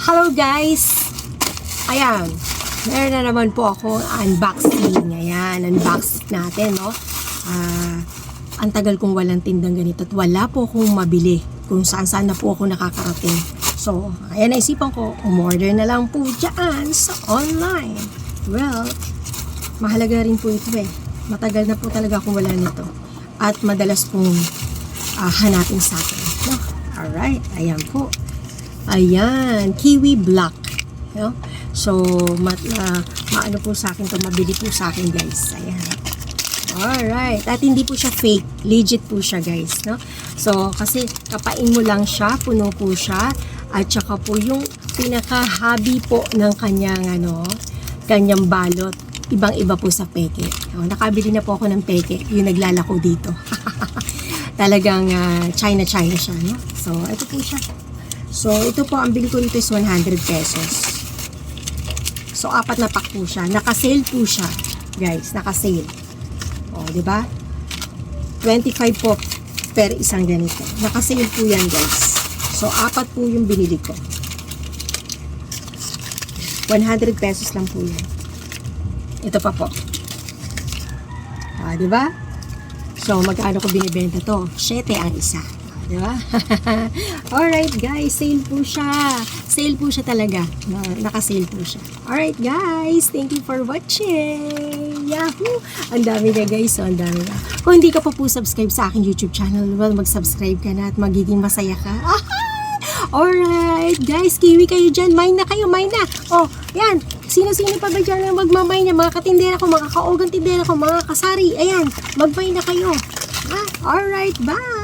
Hello guys! Ayan, meron na naman po ako unboxing. Ayan, unbox natin, no? Ang tagal kong walang tindang ganito at wala po akong mabili kung saan-saan na po ako nakakarating. So, ayan, naisipan ko, umorder na lang po dyan sa online. Well, mahalaga rin po ito eh. Matagal na po talaga akong wala nito. At madalas pong hanapin sa akin. No? Alright, ayan po. Ayan, Kiwi Black. No? So, maano po sa akin to, mabili po sa akin guys. Ayan. Alright, at hindi po siya fake. Legit po siya guys. No? So, kasi kapain mo lang siya, puno po siya. At saka po yung pinaka-hobby po ng kanyang, kanyang balot. Ibang-iba po sa peke. No? Nakabili na po ako ng peke. Yung naglalako dito. Talagang China siya. No? So, ito po siya. So, ito po, ang bili ko dito is 100 pesos. So, 4 na pack po siya. Naka-sale po siya, guys. Naka-sale. O, diba? 25 po per isang ganito. Naka-sale po yan, guys. So, 4 po yung binili ko. 100 pesos lang po yan. Ito pa po. O, diba? So, magkano ko binibenta to? 7 ang isa. Diba? Alright guys, sale po siya. Sale po siya talaga. Naka-sale po siya. Alright guys, thank you for watching. Yahoo! Ang dami na guys, so ang dami na. Kung hindi ka pa po subscribe sa aking YouTube channel, well, mag-subscribe ka na at magiging masaya ka. Alright guys, kiwi kayo dyan. Mine na kayo, mine na. Oh, yan. Sino-sino pa ba dyan na magmamine na? Mga katindera ko, mga kaogang tindera ko, mga kasari. Ayan, mag-mine na kayo. Alright, bye!